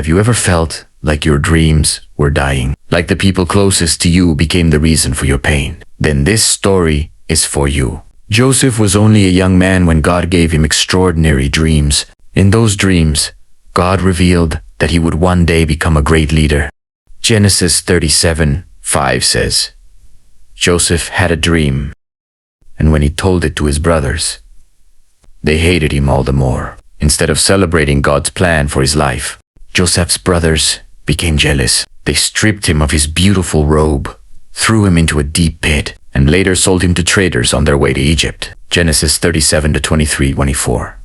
Have you ever felt like your dreams were dying? Like the people closest to you became the reason for your pain? Then this story is for you. Joseph was only a young man when God gave him extraordinary dreams. In those dreams, God revealed that he would one day become a great leader. Genesis 37:5 says, Joseph had a dream, and when he told it to his brothers, they hated him all the more. Instead of celebrating God's plan for his life, Joseph's brothers became jealous. They stripped him of his beautiful robe, threw him into a deep pit, and later sold him to traders on their way to Egypt. Genesis 37:23-24.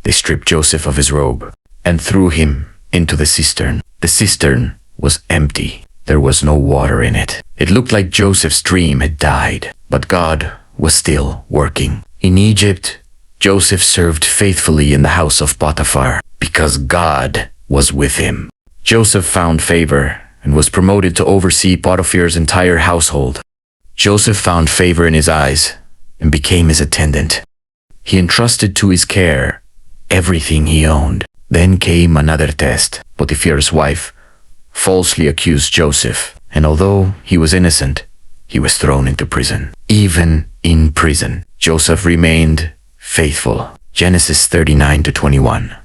They stripped Joseph of his robe and threw him into the cistern. The cistern was empty. There was no water in it. It looked like Joseph's dream had died, but God was still working. In Egypt, Joseph served faithfully in the house of Potiphar because God was with him. Joseph found favor and was promoted to oversee Potiphar's entire household. Joseph found favor in his eyes and became his attendant. He entrusted to his care everything he owned. Then came another test. Potiphar's wife falsely accused Joseph, and although he was innocent, he was thrown into prison. Even in prison, Joseph remained faithful. Genesis 39-21.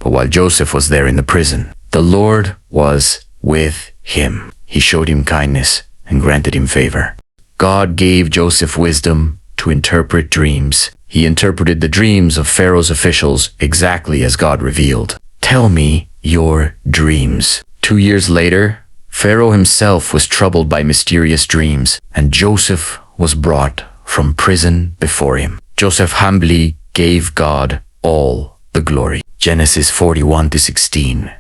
But while Joseph was there in the prison, the Lord was with him. He showed him kindness and granted him favor. God gave Joseph wisdom to interpret dreams. He interpreted the dreams of Pharaoh's officials exactly as God revealed. Tell me your dreams. 2 years later, Pharaoh himself was troubled by mysterious dreams, and Joseph was brought from prison before him. Joseph humbly gave God all the glory. Genesis 41-16.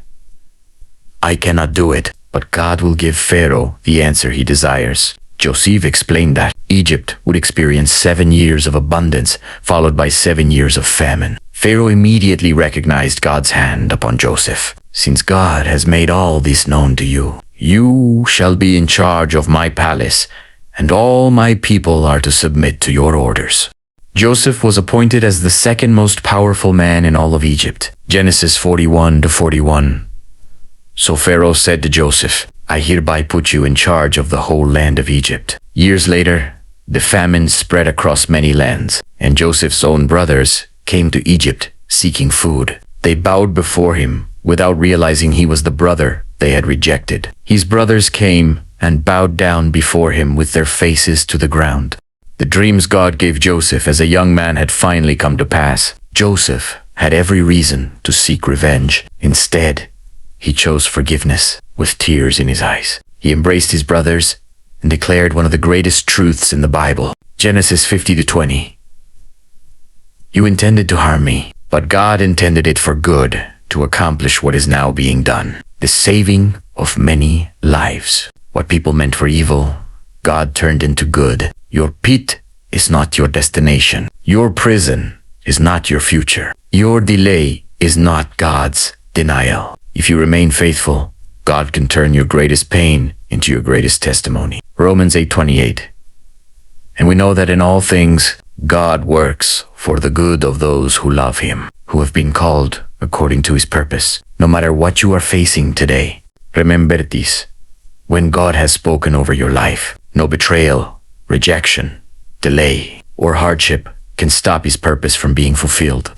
I cannot do it, but God will give Pharaoh the answer he desires. Joseph explained that Egypt would experience 7 years of abundance, followed by 7 years of famine. Pharaoh immediately recognized God's hand upon Joseph. Since God has made all this known to you, you shall be in charge of my palace, and all my people are to submit to your orders. Joseph was appointed as the second most powerful man in all of Egypt. Genesis 41-41. So Pharaoh said to Joseph, I hereby put you in charge of the whole land of Egypt. Years later, the famine spread across many lands, and Joseph's own brothers came to Egypt seeking food. They bowed before him without realizing he was the brother they had rejected. His brothers came and bowed down before him with their faces to the ground. The dreams God gave Joseph as a young man had finally come to pass. Joseph had every reason to seek revenge. Instead, he chose forgiveness with tears in his eyes. He embraced his brothers and declared one of the greatest truths in the Bible. Genesis 50-20. You intended to harm me, but God intended it for good to accomplish what is now being done, the saving of many lives. What people meant for evil, God turned into good. Your pit is not your destination. Your prison is not your future. Your delay is not God's denial. If you remain faithful, God can turn your greatest pain into your greatest testimony. Romans 8:28. And we know that in all things, God works for the good of those who love him, who have been called according to his purpose. No matter what you are facing today, remember this. When God has spoken over your life, no betrayal, rejection, delay, or hardship can stop his purpose from being fulfilled.